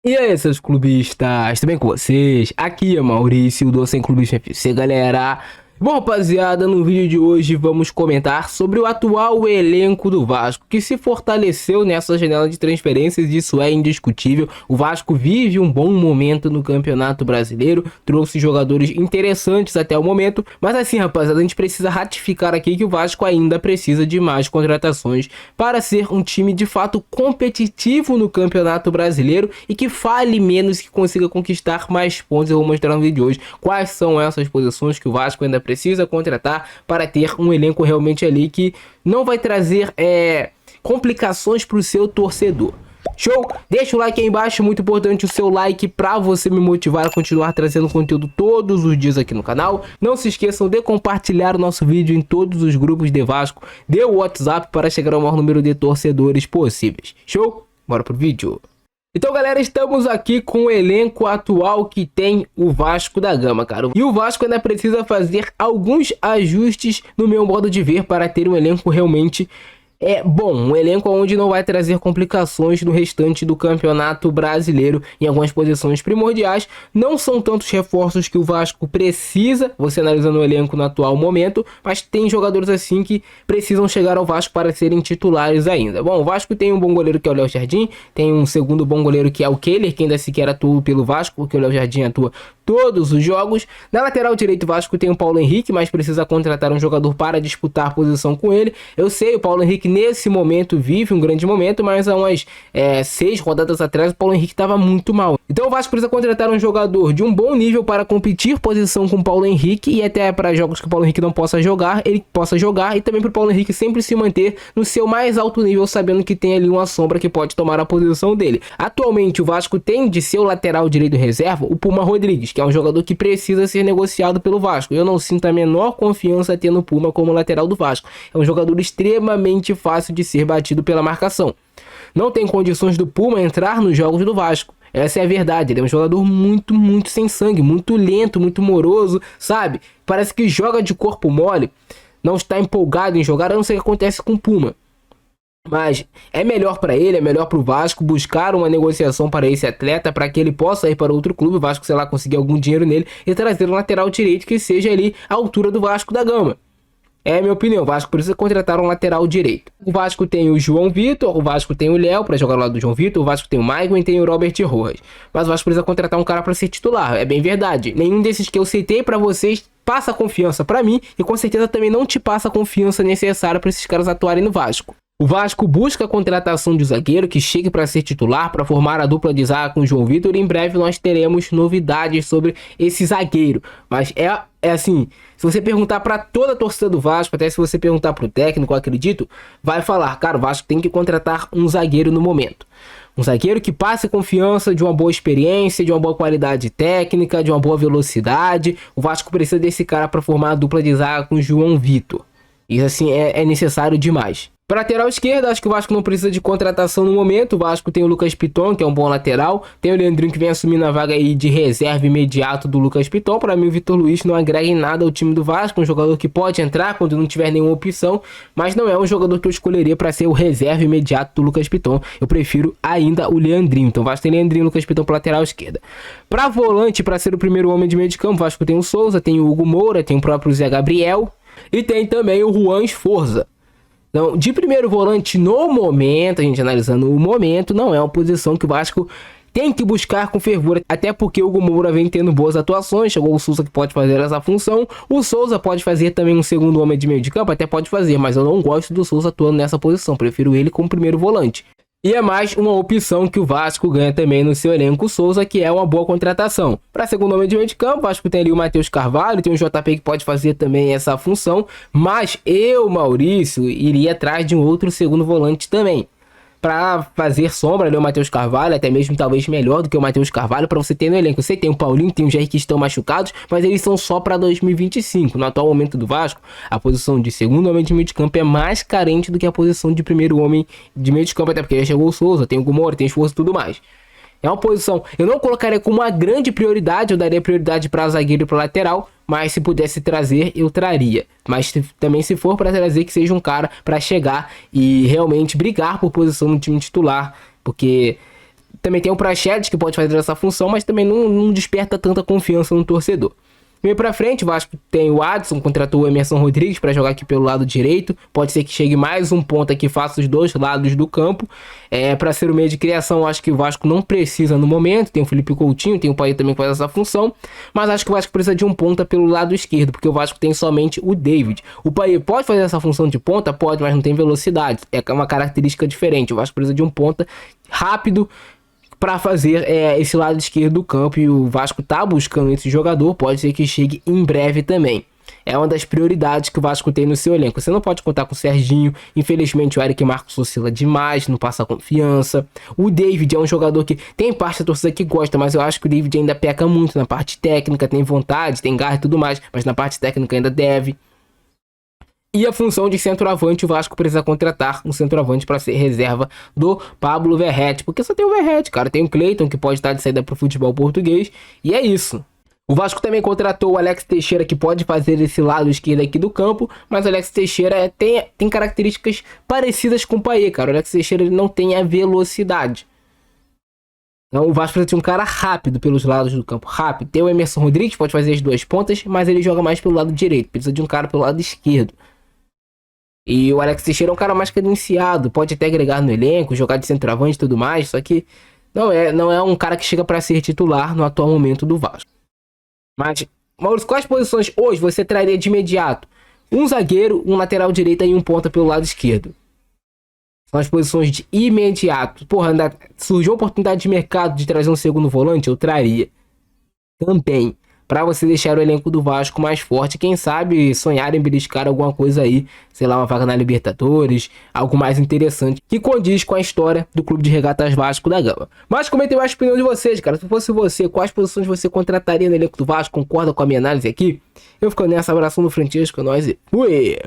E aí, seus clubistas, tudo bem com vocês? Aqui é Maurício do Sem Clubista FC, galera. Bom, rapaziada, no vídeo de hoje vamos comentar sobre o atual elenco do Vasco, que se fortaleceu nessa janela de transferências, isso é indiscutível. O Vasco vive um bom momento no Campeonato Brasileiro, trouxe jogadores interessantes até o momento, mas assim, rapaziada, a gente precisa ratificar aqui que o Vasco ainda precisa de mais contratações para ser um time de fato competitivo no Campeonato Brasileiro e que fale menos e que consiga conquistar mais pontos. Eu vou mostrar no vídeo de hoje quais são essas posições que o Vasco ainda precisa contratar para ter um elenco realmente ali que não vai trazer complicações para o seu torcedor. Show? Deixa o like aí embaixo, muito importante o seu like para você me motivar a continuar trazendo conteúdo todos os dias aqui no canal. Não se esqueçam de compartilhar o nosso vídeo em todos os grupos de Vasco, dê o WhatsApp para chegar ao maior número de torcedores possíveis. Show? Bora pro vídeo. Então, galera, estamos aqui com o elenco atual que tem o Vasco da Gama, cara. E o Vasco ainda precisa fazer alguns ajustes no meu modo de ver para ter um elenco realmente bom, um elenco onde não vai trazer complicações no restante do Campeonato Brasileiro em algumas posições primordiais. Não são tantos reforços que o Vasco precisa, você analisando o elenco no atual momento, mas tem jogadores assim que precisam chegar ao Vasco para serem titulares ainda. Bom, o Vasco tem um bom goleiro que é o Léo Jardim, tem um segundo bom goleiro que é o Keller, que ainda sequer atua pelo Vasco, porque o Léo Jardim atua todos os jogos. Na lateral direito, o Vasco tem o Paulo Henrique, mas precisa contratar um jogador para disputar a posição com ele. Eu sei, o Paulo Henrique nesse momento vive um grande momento, mas há umas 6 rodadas atrás o Paulo Henrique estava muito mal. Então o Vasco precisa contratar um jogador de um bom nível para competir posição com o Paulo Henrique, e até para jogos que o Paulo Henrique não possa jogar, ele possa jogar, e também para o Paulo Henrique sempre se manter no seu mais alto nível, sabendo que tem ali uma sombra que pode tomar a posição dele. Atualmente o Vasco tem de seu lateral direito reserva o Puma Rodrigues, que é um jogador que precisa ser negociado pelo Vasco. Eu não sinto a menor confiança tendo o Puma como lateral do Vasco. É um jogador extremamente fácil de ser batido pela marcação. Não tem condições do Puma entrar nos jogos do Vasco. Essa é a verdade. Ele é um jogador muito sem sangue, muito lento, muito moroso, sabe? Parece que joga de corpo mole, não está empolgado em jogar. Eu não sei o que acontece com o Puma. Mas é melhor para ele, é melhor para o Vasco buscar uma negociação para esse atleta, para que ele possa ir para outro clube, o Vasco, sei lá, conseguir algum dinheiro nele e trazer um lateral direito que seja ali à altura do Vasco da Gama. É a minha opinião, o Vasco precisa contratar um lateral direito. O Vasco tem o João Vitor, o Vasco tem o Léo para jogar ao lado do João Vitor, o Vasco tem o Maicon e tem o Robert Rojas. Mas o Vasco precisa contratar um cara para ser titular, é bem verdade. Nenhum desses que eu citei para vocês passa confiança para mim, e com certeza também não te passa a confiança necessária para esses caras atuarem no Vasco. O Vasco busca a contratação de um zagueiro que chegue para ser titular, para formar a dupla de zaga com o João Vitor, e em breve nós teremos novidades sobre esse zagueiro. Mas é assim, se você perguntar para toda a torcida do Vasco, até se você perguntar para o técnico, eu acredito, vai falar, cara, o Vasco tem que contratar um zagueiro no momento. Um zagueiro que passe confiança, de uma boa experiência, de uma boa qualidade técnica, de uma boa velocidade. O Vasco precisa desse cara para formar a dupla de zaga com o João Vitor. Isso assim é necessário demais. Para lateral esquerda, acho que o Vasco não precisa de contratação no momento. O Vasco tem o Lucas Piton, que é um bom lateral. Tem o Leandrinho, que vem assumindo a vaga aí de reserva imediato do Lucas Piton. Para mim, o Vitor Luiz não agrega em nada ao time do Vasco. Um jogador que pode entrar quando não tiver nenhuma opção, mas não é um jogador que eu escolheria para ser o reserva imediato do Lucas Piton. Eu prefiro ainda o Leandrinho. Então o Vasco tem Leandrinho e Lucas Piton para lateral esquerda. Para volante, para ser o primeiro homem de meio de campo, o Vasco tem o Souza, tem o Hugo Moura, tem o próprio Zé Gabriel e tem também o Juan Esforza. Então, de primeiro volante no momento, a gente analisando o momento, não é uma posição que o Vasco tem que buscar com fervor, até porque o Hugo Moura vem tendo boas atuações. Chegou o Souza, que pode fazer essa função. O Souza pode fazer também um segundo homem de meio de campo, até pode fazer, mas eu não gosto do Souza atuando nessa posição, prefiro ele como primeiro volante. E é mais uma opção que o Vasco ganha também no seu elenco, o Souza, que é uma boa contratação. Para segundo homem de meio de campo, o Vasco tem ali o Matheus Carvalho, tem o JP que pode fazer também essa função, mas eu, Maurício, iria atrás de um outro segundo volante também, para fazer sombra ali o Matheus Carvalho, até mesmo talvez melhor do que o Matheus Carvalho, para você ter no elenco. Você tem o Paulinho, tem o Jair, que estão machucados, mas eles são só para 2025. No atual momento do Vasco, a posição de segundo homem de meio de campo é mais carente do que a posição de primeiro homem de meio de campo, até porque já chegou o Souza, tem o Gumora, tem esforço e tudo mais. É uma posição, eu não colocaria como uma grande prioridade, eu daria prioridade para zagueiro e para lateral, mas se pudesse trazer, eu traria. Mas também, se for para trazer, que seja um cara para chegar e realmente brigar por posição no time titular, porque Também tem o Praxedes, que pode fazer essa função, mas também não desperta tanta confiança no torcedor. Meio pra frente, o Vasco tem o Adson, contratou o Emerson Rodrigues para jogar aqui pelo lado direito. Pode ser que chegue mais um ponta que faça os dois lados do campo. Para ser o meio de criação, acho que o Vasco não precisa no momento. Tem o Felipe Coutinho, tem o Paí também que faz essa função. Mas acho que o Vasco precisa de um ponta pelo lado esquerdo, porque o Vasco tem somente o David. O Paí pode fazer essa função de ponta? Pode, mas não tem velocidade. É uma característica diferente. O Vasco precisa de um ponta rápido para fazer esse lado esquerdo do campo, e o Vasco tá buscando esse jogador, pode ser que chegue em breve também. É uma das prioridades que o Vasco tem no seu elenco. Você não pode contar com o Serginho, infelizmente o Eric Marcos oscila demais, não passa confiança. O David é um jogador que tem parte da torcida que gosta, mas eu acho que o David ainda peca muito na parte técnica, tem vontade, tem garra e tudo mais, mas na parte técnica ainda deve. E a função de centroavante, o Vasco precisa contratar um centroavante para ser reserva do Pablo Verratti. Porque só tem o Verratti, cara. Tem o Cleiton, que pode estar de saída para o futebol português. E é isso. O Vasco também contratou o Alex Teixeira, que pode fazer esse lado esquerdo aqui do campo. Mas o Alex Teixeira tem características parecidas com o Paí, cara. O Alex Teixeira ele não tem a velocidade. Então o Vasco precisa de um cara rápido pelos lados do campo. Rápido. Tem o Emerson Rodrigues, pode fazer as duas pontas, mas ele joga mais pelo lado direito. Precisa de um cara pelo lado esquerdo. E o Alex Teixeira é um cara mais cadenciado, pode até agregar no elenco, jogar de centroavante e tudo mais, só que não é um cara que chega para ser titular no atual momento do Vasco. Mas, Maurício, quais posições hoje você traria de imediato? Um zagueiro, um lateral direito e um ponta pelo lado esquerdo. São as posições de imediato. Porra, surgiu a oportunidade de mercado de trazer um segundo volante, eu traria também, para você deixar o elenco do Vasco mais forte. Quem sabe sonhar em beliscar alguma coisa aí, sei lá, uma vaga na Libertadores, algo mais interessante que condiz com a história do Clube de Regatas Vasco da Gama. Mas comentem mais a opinião de vocês, cara. Se fosse você, quais posições você contrataria no elenco do Vasco? Concorda com a minha análise aqui? Eu fico nessa, abração do Francisco, nós e fui!